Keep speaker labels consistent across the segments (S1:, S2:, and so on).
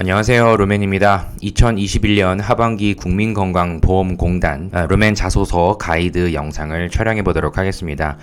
S1: 안녕하세요. 루멘입니다. 2021년 하반기 국민건강보험공단 루멘 자소서 가이드 영상을 촬영해 보도록 하겠습니다.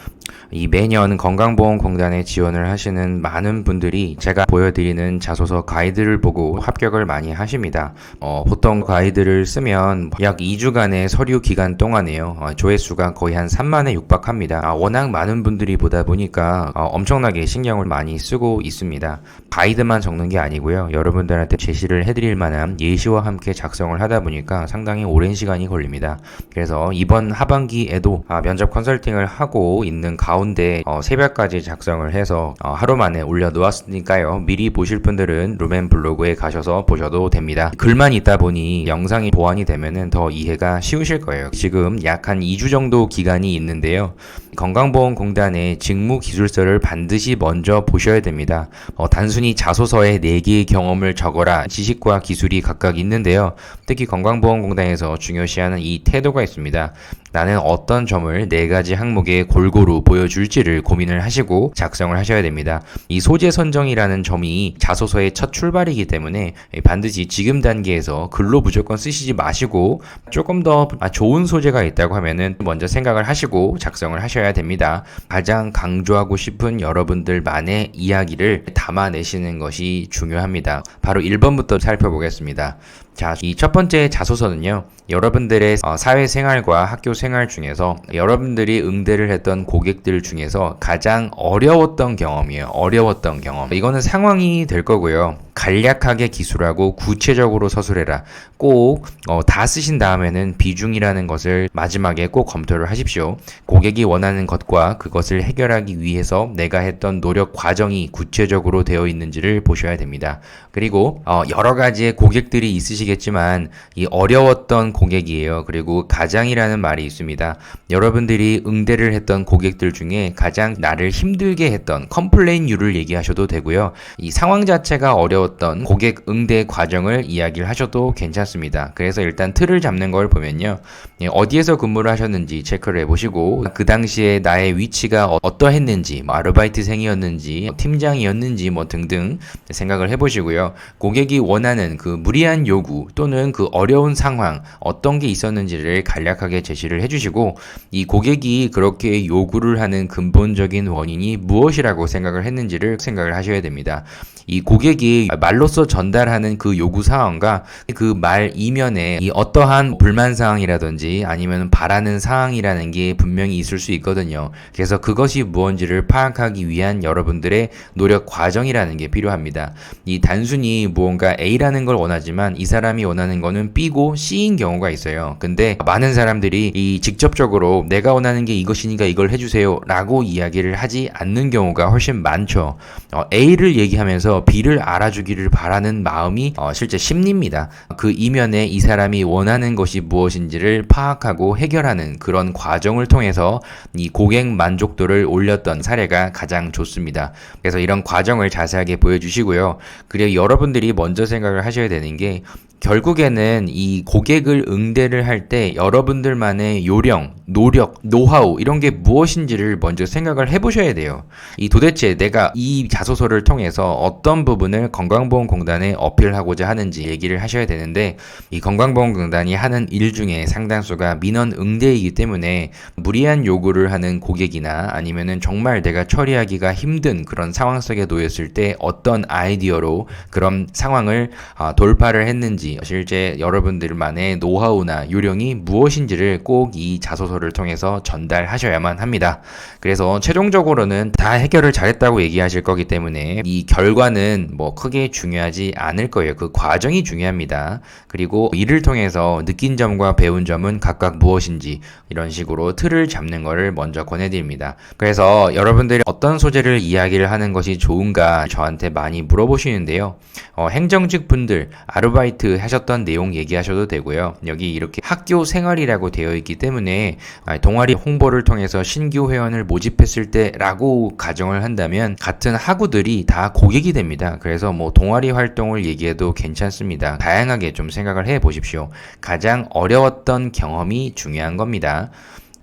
S1: 이 매년 건강보험공단에 지원을 하시는 많은 분들이 제가 보여드리는 자소서 가이드를 보고 합격을 많이 하십니다. 보통 가이드를 쓰면 약 2주간의 서류 기간 동안에요. 조회수가 거의 한 3만에 육박합니다. 워낙 많은 분들이 보다 보니까 엄청나게 신경을 많이 쓰고 있습니다. 가이드만 적는 게 아니고요. 여러분들한테 제시를 해드릴 만한 예시와 함께 작성을 하다 보니까 상당히 오랜 시간이 걸립니다. 그래서 이번 하반기에도 면접 컨설팅을 하고 있는 가운데 새벽까지 작성을 해서 하루 만에 올려놓았으니까요. 미리 보실 분들은 루멘 블로그에 가셔서 보셔도 됩니다. 글만 있다 보니 영상이 보완이 되면은 더 이해가 쉬우실 거예요. 지금 약 한 2주 정도 기간이 있는데요. 건강보험공단의 직무기술서를 반드시 먼저 보셔야 됩니다. 단순히 자소서에 4개의 경험을 적어라 지식과 기술이 각각 있는데요. 특히 건강보험공단에서 중요시하는 이 태도가 있습니다. 나는 어떤 점을 4가지 항목에 골고루 보여줄지를 고민을 하시고 작성을 하셔야 됩니다. 이 소재 선정이라는 점이 자소서의 첫 출발이기 때문에 반드시 지금 단계에서 글로 무조건 쓰시지 마시고 조금 더 좋은 소재가 있다고 하면은 먼저 생각을 하시고 작성을 하셔야 됩니다. 가장 강조하고 싶은 여러분들만의 이야기를 담아내시는 것이 중요합니다. 바로 1번부터 살펴보겠습니다. 자, 이 첫 번째 자소서는요. 여러분들의 사회생활과 학교생활 중에서 여러분들이 응대를 했던 고객들 중에서 가장 어려웠던 경험이에요. 어려웠던 경험. 이거는 상황이 될 거고요. 간략하게 기술하고 구체적으로 서술해라. 꼭 다 쓰신 다음에는 비중이라는 것을 마지막에 꼭 검토를 하십시오. 고객이 원하는 것과 그것을 해결하기 위해서 내가 했던 노력 과정이 구체적으로 되어 있는지를 보셔야 됩니다. 그리고 여러 가지의 고객들이 있으시겠지만 이 어려웠던 고객이에요. 그리고 가장이라는 말이 있습니다. 여러분들이 응대를 했던 고객들 중에 가장 나를 힘들게 했던 컴플레인율을 얘기하셔도 되고요. 이 상황 자체가 어려웠던 고객 응대 과정을 이야기를 하셔도 괜찮습니다. 그래서 일단 틀을 잡는 걸 보면요. 어디에서 근무를 하셨는지 체크를 해보시고 그 당시에 나의 위치가 어떠했는지 아르바이트생이었는지 팀장이었는지 등등 생각을 해보시고요. 고객이 원하는 그 무리한 요구 또는 그 어려운 상황 어떤 게 있었는지를 간략하게 제시를 해주시고 이 고객이 그렇게 요구를 하는 근본적인 원인이 무엇이라고 생각을 했는지를 생각을 하셔야 됩니다. 이 고객이 말로써 전달하는 그 요구 사항과 그 말 이면에 이 어떠한 불만 사항이라든지 아니면 바라는 사항이라는 게 분명히 있을 수 있거든요. 그래서 그것이 무엇인지를 파악하기 위한 여러분들의 노력 과정이라는 게 필요합니다. 이 단순히 무언가 A라는 걸 원하지만 이 사람이 원하는 거는 B고 C인 경우가 있어요. 근데 많은 사람들이 이 직접적으로 내가 원하는 게 이것이니까 이걸 해주세요 라고 이야기를 하지 않는 경우가 훨씬 많죠. A를 얘기하면서 B를 알아주기를 바라는 마음이 실제 심리입니다. 그 이면에 이 사람이 원하는 것이 무엇인지를 파악하고 해결하는 그런 과정을 통해서 이 고객 만족도를 올렸던 사례가 가장 좋습니다. 그래서 이런 과정을 자세하게 보여주시고요. 그리고 여러분들이 먼저 생각을 하셔야 되는 게 결국에는 이 고객을 응대를 할 때 여러분들만의 요령, 노력, 노하우 이런 게 무엇인지를 먼저 생각을 해보셔야 돼요. 이 도대체 내가 이 자소서를 통해서 어떤 부분을 건강보험공단에 어필하고자 하는지 얘기를 하셔야 되는데 이 건강보험공단이 하는 일 중에 상당수가 민원 응대이기 때문에 무리한 요구를 하는 고객이나 아니면은 정말 내가 처리하기가 힘든 그런 상황 속에 놓였을 때 어떤 아이디어로 그런 상황을 돌파를 했는지 실제 여러분들만의 노하우나 요령이 무엇인지를 꼭 이 자소서를 통해서 전달하셔야만 합니다. 그래서 최종적으로는 다 해결을 잘했다고 얘기하실 거기 때문에 이 결과는 크게 중요하지 않을 거예요. 그 과정이 중요합니다. 그리고 이를 통해서 느낀 점과 배운 점은 각각 무엇인지 이런 식으로 틀을 잡는 것을 먼저 권해드립니다. 그래서 여러분들이 어떤 소재를 이야기를 하는 것이 좋은가 저한테 많이 물어보시는데요. 행정직 분들 아르바이트 하셨던 내용 얘기하셔도 되고요. 여기 이렇게 학교 생활이라고 되어 있기 때문에 동아리 홍보를 통해서 신규 회원을 모집했을 때라고 가정을 한다면 같은 학우들이 다 고객이 됩니다. 그래서 동아리 활동을 얘기해도 괜찮습니다. 다양하게 좀 생각을 해 보십시오. 가장 어려웠던 경험이 중요한 겁니다.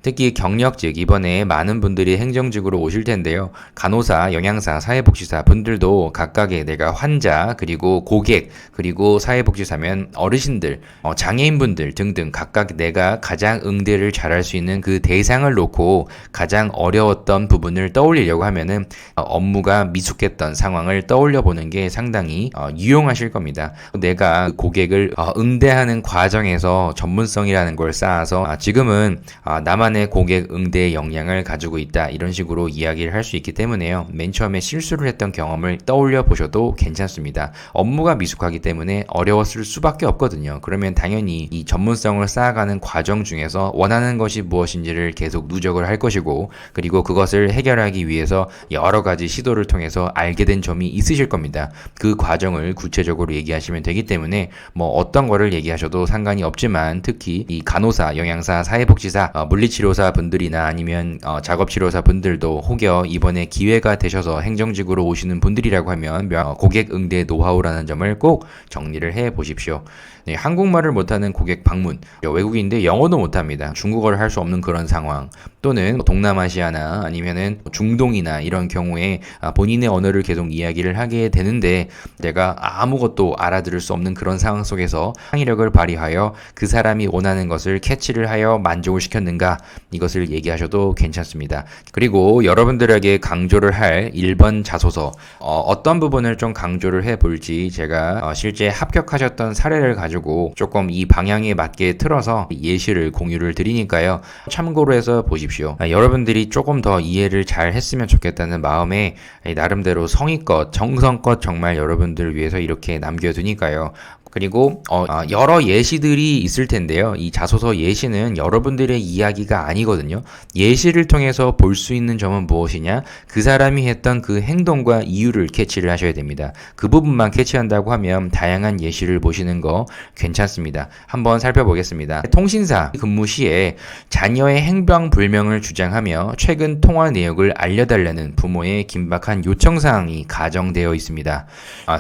S1: 특히 경력직, 이번에 많은 분들이 행정직으로 오실 텐데요. 간호사, 영양사, 사회복지사 분들도 각각의 내가 환자, 그리고 고객, 그리고 사회복지사면 어르신들, 장애인분들 등등 각각 내가 가장 응대를 잘할 수 있는 그 대상을 놓고 가장 어려웠던 부분을 떠올리려고 하면은 업무가 미숙했던 상황을 떠올려 보는 게 상당히 유용하실 겁니다. 내가 고객을 응대하는 과정에서 전문성이라는 걸 쌓아서 지금은 나만의 고객 응대 역량을 가지고 있다, 이런 식으로 이야기를 할 수 있기 때문에요. 맨 처음에 실수를 했던 경험을 떠올려 보셔도 괜찮습니다. 업무가 미숙하기 때문에 어려웠을 수밖에 없거든요. 그러면 당연히 이 전문성을 쌓아가는 과정 중에서 원하는 것이 무엇인지를 계속 누적을 할 것이고, 그리고 그것을 해결하기 위해서 여러 가지 시도를 통해서 알게 된 점이 있으실 겁니다. 그 과정을 구체적으로 얘기하시면 되기 때문에 어떤 거를 얘기하셔도 상관이 없지만, 특히 이 간호사, 영양사, 사회복지사, 물리치료사 분들이나 아니면 작업치료사 분들도 혹여 이번에 기회가 되셔서 행정직으로 오시는 분들이라고 하면 고객 응대 노하우라는 점을 꼭 정리를 해 보십시오. 네, 한국말을 못하는 고객 방문, 외국인인데 영어도 못합니다. 중국어를 할 수 없는 그런 상황, 또는 동남아시아나 아니면은 중동이나 이런 경우에 본인의 언어를 계속 이야기를 하게 되는데 내가 아무것도 알아들을 수 없는 그런 상황 속에서 창의력을 발휘하여 그 사람이 원하는 것을 캐치를 하여 만족을 시켰는가, 이것을 얘기하셔도 괜찮습니다. 그리고 여러분들에게 강조를 할 1번 자소서, 어떤 부분을 좀 강조를 해볼지 제가 실제 합격하셨던 사례를 가지고 조금 이 방향에 맞게 틀어서 예시를 공유를 드리니까요. 참고로 해서 보십시오. 여러분들이 조금 더 이해를 잘 했으면 좋겠다는 마음에 나름대로 성의껏, 정성껏 정말 여러분들을 위해서 이렇게 남겨두니까요. 그리고 여러 예시들이 있을 텐데요. 이 자소서 예시는 여러분들의 이야기가 아니거든요. 예시를 통해서 볼 수 있는 점은 무엇이냐? 그 사람이 했던 그 행동과 이유를 캐치를 하셔야 됩니다. 그 부분만 캐치한다고 하면 다양한 예시를 보시는 거 괜찮습니다. 한번 살펴보겠습니다. 통신사 근무 시에 자녀의 행방불명을 주장하며 최근 통화 내역을 알려달라는 부모의 긴박한 요청사항이 가정되어 있습니다.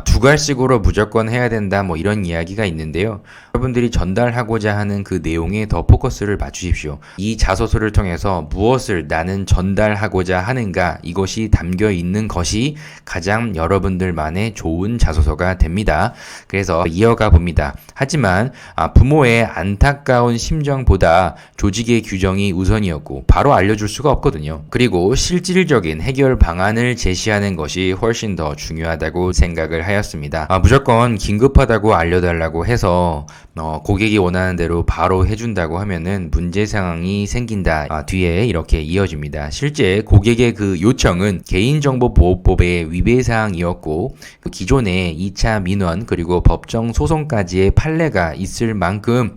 S1: 두 갈씩으로 무조건 해야 된다, 이런 이야기가 있는데요. 여러분들이 전달하고자 하는 그 내용에 더 포커스를 맞추십시오. 이 자소서를 통해서 무엇을 나는 전달하고자 하는가, 이것이 담겨 있는 것이 가장 여러분들만의 좋은 자소서가 됩니다. 그래서 이어가 봅니다. 하지만 부모의 안타까운 심정보다 조직의 규정이 우선이었고 바로 알려줄 수가 없거든요. 그리고 실질적인 해결 방안을 제시하는 것이 훨씬 더 중요하다고 생각을 하였습니다. 무조건 긴급하다고 알려달라고 해서 고객이 원하는 대로 바로 해준다고 하면은 문제 상황이 생긴다. 뒤에 이렇게 이어집니다. 실제 고객의 그 요청은 개인정보보호법의 위배 사항이었고 그 기존의 2차 민원 그리고 법정 소송까지의 판례가 있을 만큼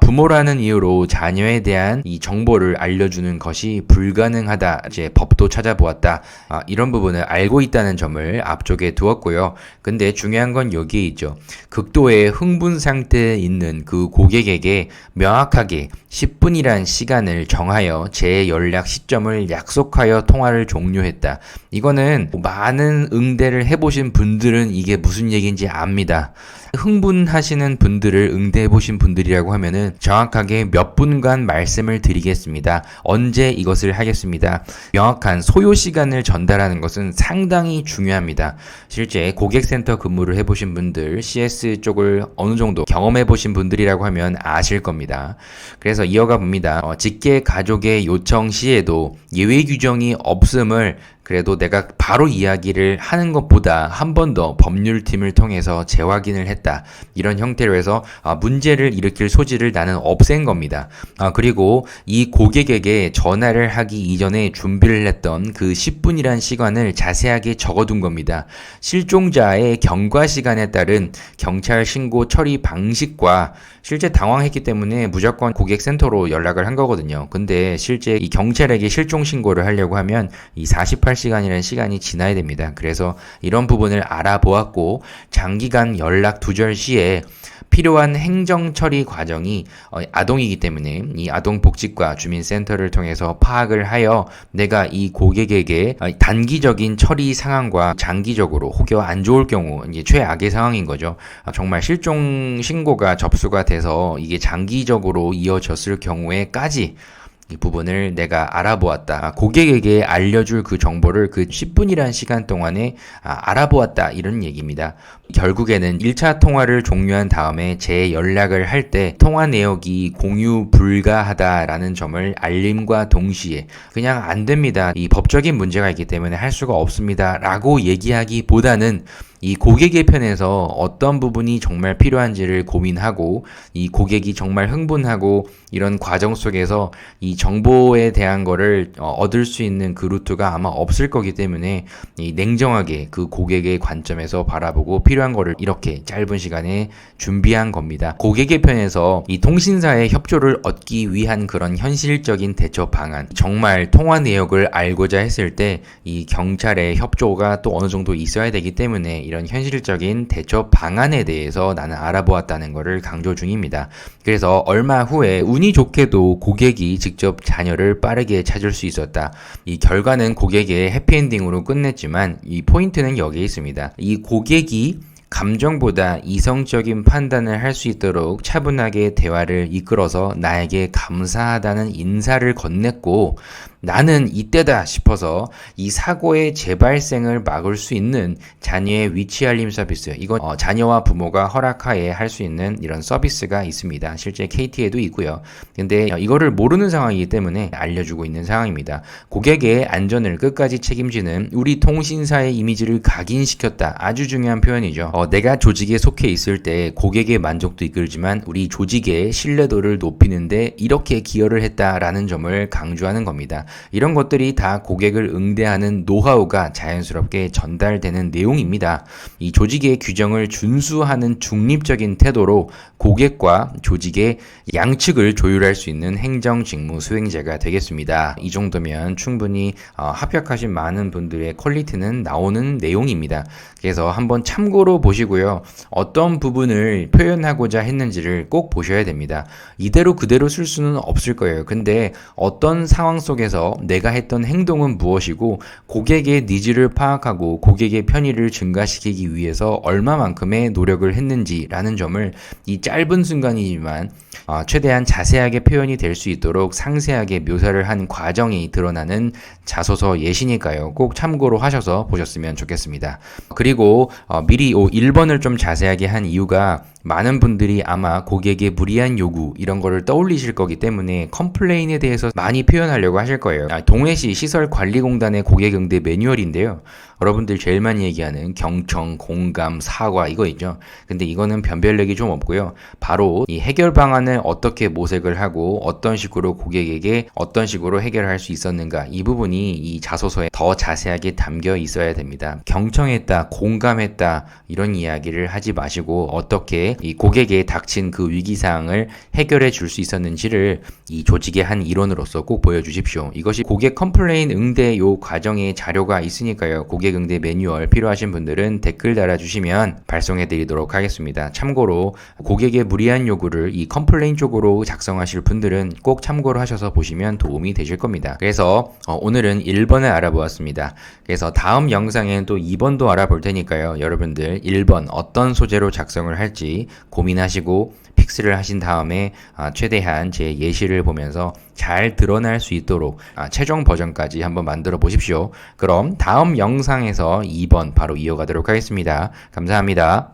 S1: 부모라는 이유로 자녀에 대한 이 정보를 알려주는 것이 불가능하다. 이제 법도 찾아보았다. 이런 부분을 알고 있다는 점을 앞쪽에 두었고요. 근데 중요한 건 여기에 있죠. 극도의 흥분 상태에 있는 그 고객에게 명확하게 10분이란 시간을 정하여 재연락 시점을 약속하여 통화를 종료했다. 이거는 많은 응대를 해보신 분들은 이게 무슨 얘기인지 압니다. 흥분하시는 분들을 응대해보신 분들이라고 하면은 정확하게 몇 분간 말씀을 드리겠습니다. 언제 이것을 하겠습니다. 명확한 소요 시간을 전달하는 것은 상당히 중요합니다. 실제 고객센터 근무를 해보신 분들, CS 쪽을 어느 정도 경험해보신 분들이라고 하면 아실 겁니다. 그래서 이어가 봅니다. 직계 가족의 요청 시에도 예외 규정이 없음을 그래도 내가 바로 이야기를 하는 것보다 한 번 더 법률팀을 통해서 재확인을 했다. 이런 형태로 해서 문제를 일으킬 소지를 나는 없앤 겁니다. 그리고 이 고객에게 전화를 하기 이전에 준비를 했던 그 10분이란 시간을 자세하게 적어둔 겁니다. 실종자의 경과 시간에 따른 경찰 신고 처리 방식과 실제 당황했기 때문에 무조건 고객센터로 연락을 한 거거든요. 근데 실제 이 경찰에게 실종 신고를 하려고 하면 이 48시간이라는 시간이 지나야 됩니다. 그래서 이런 부분을 알아보았고 장기간 연락 두절 시에 필요한 행정 처리 과정이 아동이기 때문에 이 아동복지과 주민센터를 통해서 파악을 하여 내가 이 고객에게 단기적인 처리 상황과 장기적으로 혹여 안 좋을 경우 이제 최악의 상황인 거죠. 정말 실종 신고가 접수가 돼서 이게 장기적으로 이어졌을 경우에까지 이 부분을 내가 알아보았다. 고객에게 알려줄 그 정보를 그 10분이라는 시간 동안에 알아보았다. 이런 얘기입니다. 결국에는 1차 통화를 종료한 다음에 재연락을 할 때 통화 내역이 공유 불가하다라는 점을 알림과 동시에 그냥 안 됩니다. 이 법적인 문제가 있기 때문에 할 수가 없습니다. 라고 얘기하기보다는 이 고객의 편에서 어떤 부분이 정말 필요한지를 고민하고 이 고객이 정말 흥분하고 이런 과정 속에서 이 정보에 대한 거를 얻을 수 있는 그 루트가 아마 없을 거기 때문에 이 냉정하게 그 고객의 관점에서 바라보고 필요한 거를 이렇게 짧은 시간에 준비한 겁니다. 고객의 편에서 이 통신사의 협조를 얻기 위한 그런 현실적인 대처 방안, 정말 통화 내역을 알고자 했을 때 이 경찰의 협조가 또 어느 정도 있어야 되기 때문에 이런 현실적인 대처 방안에 대해서 나는 알아보았다는 것을 강조 중입니다. 그래서 얼마 후에 운이 좋게도 고객이 직접 자녀를 빠르게 찾을 수 있었다. 이 결과는 고객의 해피엔딩으로 끝냈지만 이 포인트는 여기에 있습니다. 이 고객이 감정보다 이성적인 판단을 할 수 있도록 차분하게 대화를 이끌어서 나에게 감사하다는 인사를 건넸고 나는 이때다 싶어서 이 사고의 재발생을 막을 수 있는 자녀의 위치 알림 서비스, 이건 자녀와 부모가 허락하에 할 수 있는 이런 서비스가 있습니다. 실제 KT에도 있고요. 근데 이거를 모르는 상황이기 때문에 알려주고 있는 상황입니다. 고객의 안전을 끝까지 책임지는 우리 통신사의 이미지를 각인시켰다. 아주 중요한 표현이죠. 내가 조직에 속해 있을 때 고객의 만족도 이끌지만 우리 조직의 신뢰도를 높이는데 이렇게 기여를 했다라는 점을 강조하는 겁니다. 이런 것들이 다 고객을 응대하는 노하우가 자연스럽게 전달되는 내용입니다. 이 조직의 규정을 준수하는 중립적인 태도로 고객과 조직의 양측을 조율할 수 있는 행정직무 수행자가 되겠습니다. 이 정도면 충분히 합격하신 많은 분들의 퀄리티는 나오는 내용입니다. 그래서 한번 참고로 보시고요. 어떤 부분을 표현하고자 했는지를 꼭 보셔야 됩니다. 이대로 그대로 쓸 수는 없을 거예요. 근데 어떤 상황 속에서 내가 했던 행동은 무엇이고 고객의 니즈를 파악하고 고객의 편의를 증가시키기 위해서 얼마만큼의 노력을 했는지라는 점을 이 짧은 순간이지만 최대한 자세하게 표현이 될 수 있도록 상세하게 묘사를 한 과정이 드러나는 자소서 예시니까요. 꼭 참고로 하셔서 보셨으면 좋겠습니다. 그리고 미리 1번을 좀 자세하게 한 이유가 많은 분들이 아마 고객의 무리한 요구 이런 거를 떠올리실 거기 때문에 컴플레인에 대해서 많이 표현하려고 하실 거예요. 동해시 시설관리공단의 고객 응대 매뉴얼인데요. 여러분들 제일 많이 얘기하는 경청, 공감, 사과 이거 있죠. 근데 이거는 변별력이 좀 없고요. 바로 이 해결 방안을 어떻게 모색을 하고 어떤 식으로 고객에게 어떤 식으로 해결할 수 있었는가 이 부분이 이 자소서에 더 자세하게 담겨 있어야 됩니다. 경청했다, 공감했다 이런 이야기를 하지 마시고 어떻게 이 고객에 닥친 그 위기사항을 해결해 줄 수 있었는지를 이 조직의 한 일원으로서 꼭 보여주십시오. 이것이 고객 컴플레인 응대 요 과정에 자료가 있으니까요. 고객 응대 매뉴얼 필요하신 분들은 댓글 달아주시면 발송해 드리도록 하겠습니다. 참고로 고객의 무리한 요구를 이 컴플레인 쪽으로 작성하실 분들은 꼭 참고로 하셔서 보시면 도움이 되실 겁니다. 그래서 오늘은 1번을 알아보았습니다. 그래서 다음 영상엔 또 2번도 알아볼 테니까요. 여러분들 1번 어떤 소재로 작성을 할지 고민하시고 픽스를 하신 다음에 최대한 제 예시를 보면서 잘 드러날 수 있도록 최종 버전까지 한번 만들어 보십시오. 그럼 다음 영상에서 2번 바로 이어가도록 하겠습니다. 감사합니다.